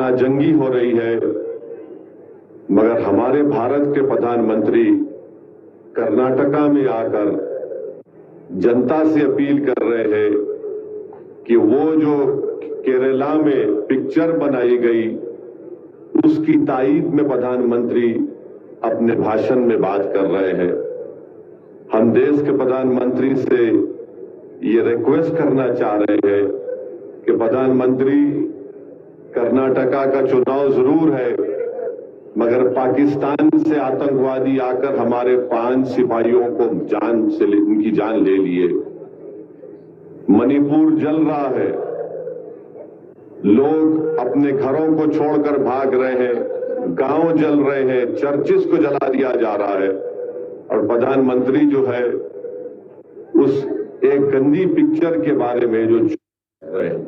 खाना जंगी हो रही है, मगर हमारे भारत के प्रधानमंत्री कर्नाटका में आकर जनता से अपील कर रहे हैं कि वो जो केरला में पिक्चर बनाई गई उसकी ताईद में प्रधानमंत्री अपने भाषण में बात कर रहे हैं। हम देश के प्रधानमंत्री से ये रिक्वेस्ट करना चाह रहे हैं कि प्रधानमंत्री, कर्नाटका का चुनाव जरूर है, मगर पाकिस्तान से आतंकवादी आकर हमारे 5 सिपाहियों को उनकी जान ले लिए। मणिपुर जल रहा है, लोग अपने घरों को छोड़कर भाग रहे हैं, गांव जल रहे हैं, चर्चिस को जला दिया जा रहा है, और प्रधानमंत्री जो है उस एक गंदी पिक्चर के बारे में जो रहे हैं।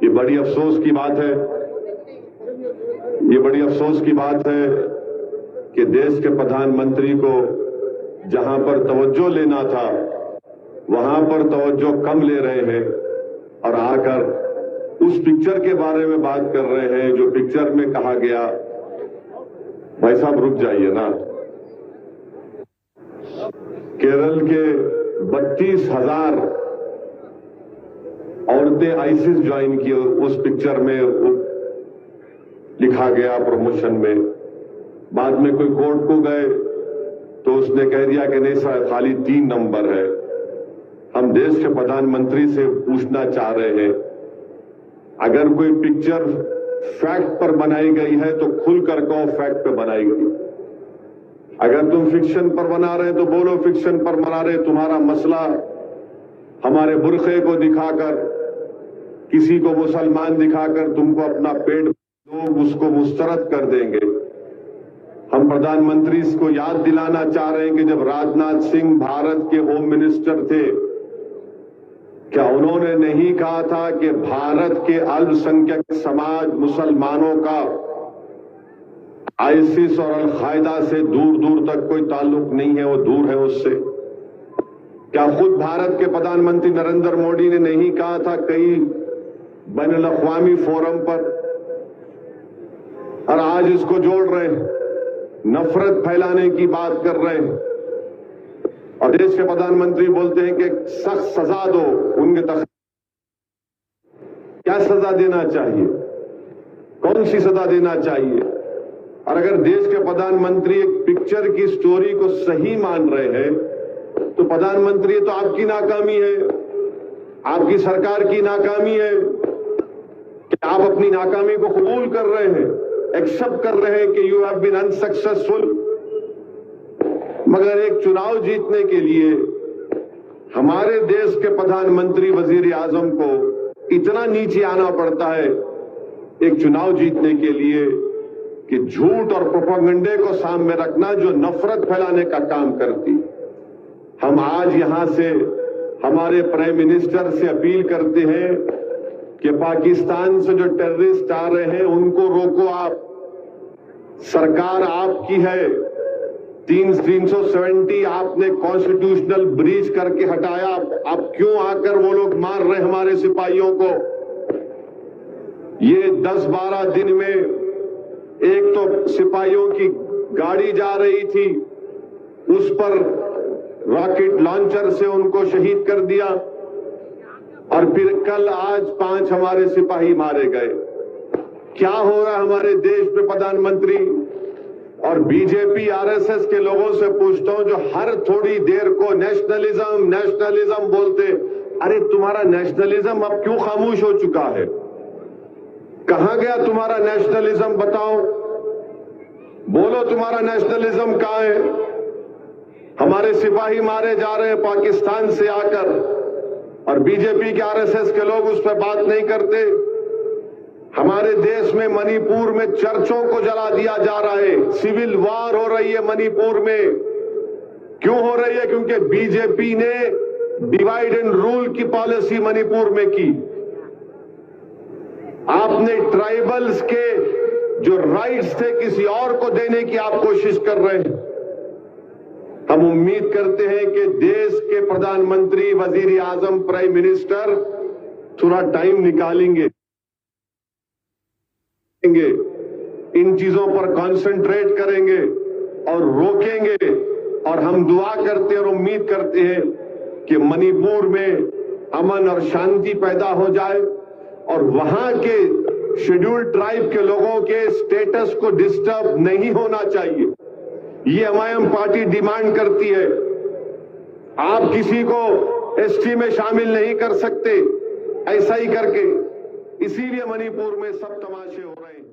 ये बड़ी अफसोस की बात है, ये बड़ी अफसोस की बात है कि देश के प्रधानमंत्री को जहां पर तवज्जो लेना था वहां पर तवज्जो कम ले रहे हैं और आकर उस पिक्चर के बारे में बात कर रहे हैं जो पिक्चर में कहा गया। भाई साहब रुक जाइए ना। केरल के 32,000 औरतें आईसिस ज्वाइन की उस पिक्चर में लिखा गया प्रमोशन में। बाद में कोई कोर्ट को गए तो उसने कह दिया कि नहीं सर, खाली 3 नंबर है। हम देश के प्रधानमंत्री से पूछना चाह रहे हैं, अगर कोई पिक्चर फैक्ट पर बनाई गई है तो खुलकर कहो फैक्ट पर बनाई गई। अगर तुम फिक्शन पर बना रहे तो बोलो फिक्शन पर बना रहे। तुम्हारा मसला हमारे बुरखे को दिखाकर, किसी को मुसलमान दिखाकर तुमको अपना पेट, लोग उसको मुस्तरद कर देंगे। हम प्रधानमंत्री को याद दिलाना चाह रहे हैं कि जब राजनाथ सिंह भारत के होम मिनिस्टर थे, क्या उन्होंने नहीं कहा था कि भारत के अल्पसंख्यक समाज मुसलमानों का आईसिस और अल-कायदा से दूर दूर तक कोई ताल्लुक नहीं है, वो दूर है उससे? क्या खुद भारत के प्रधानमंत्री नरेंद्र मोदी ने नहीं कहा था कई बैनुल-अक़वामी फोरम पर? और आज इसको जोड़ रहे हैं, नफरत फैलाने की बात कर रहे हैं, और देश के प्रधानमंत्री बोलते हैं कि सख्त सजा दो उनके तक। क्या सजा देना चाहिए? कौन सी सजा देना चाहिए? और अगर देश के प्रधानमंत्री एक पिक्चर की स्टोरी को सही मान रहे हैं तो प्रधानमंत्री, तो आपकी नाकामी है, आपकी सरकार की नाकामी है कि आप अपनी नाकामी को कबूल कर रहे हैं, एक्सेप्ट कर रहे हैं कि यू हैव बीन अनसक्सेसफुल। मगर एक चुनाव जीतने के लिए हमारे देश के प्रधानमंत्री, वजीर आजम को इतना नीचे आना पड़ता है एक चुनाव जीतने के लिए कि झूठ और प्रोपेगेंडे को सामने रखना जो नफरत फैलाने का काम करती। हम आज यहां से हमारे प्राइम मिनिस्टर से अपील करते हैं कि पाकिस्तान से जो टेररिस्ट आ रहे हैं उनको रोको आप। सरकार आपकी है, 370 आपने कॉन्स्टिट्यूशनल ब्रीच करके हटाया। आप क्यों आकर वो लोग मार रहे हमारे सिपाहियों को? ये 10-12 दिन में एक तो सिपाहियों की गाड़ी जा रही थी, उस पर रॉकेट लॉन्चर से उनको शहीद कर दिया, और फिर कल आज 5 हमारे सिपाही मारे गए। क्या हो रहा है हमारे देश में प्रधानमंत्री? और बीजेपी आरएसएस के लोगों से पूछता हूं जो हर थोड़ी देर को नेशनलिज्म नेशनलिज्म बोलते, अरे तुम्हारा नेशनलिज्म अब क्यों खामोश हो चुका है? कहां गया तुम्हारा नेशनलिज्म? बताओ, बोलो तुम्हारा नेशनलिज्म कहां है? हमारे सिपाही मारे जा रहे हैं पाकिस्तान से आकर, और बीजेपी के आरएसएस के लोग उस पर बात नहीं करते। हमारे देश में मणिपुर में चर्चों को जला दिया जा रहा है, सिविल वार हो रही है मणिपुर में। क्यों हो रही है? क्योंकि बीजेपी ने डिवाइड एंड रूल की पॉलिसी मणिपुर में की। आपने ट्राइबल्स के जो राइट्स थे किसी और को देने की आप कोशिश कर रहे हैं। हम उम्मीद करते हैं कि देश के प्रधानमंत्री, वजीर आजम, प्राइम मिनिस्टर थोड़ा टाइम निकालेंगे करेंगे, इन चीजों पर कंसंट्रेट करेंगे और रोकेंगे। और हम दुआ करते हैं और उम्मीद करते हैं कि मणिपुर में अमन और शांति पैदा हो जाए और वहां के शेड्यूल्ड ट्राइब के लोगों के स्टेटस को डिस्टर्ब नहीं होना चाहिए। ये एमआईएम पार्टी डिमांड करती है। आप किसी को एसटी में शामिल नहीं कर सकते ऐसा ही करके, इसीलिए मणिपुर में सब तमाशे हो रहे हैं।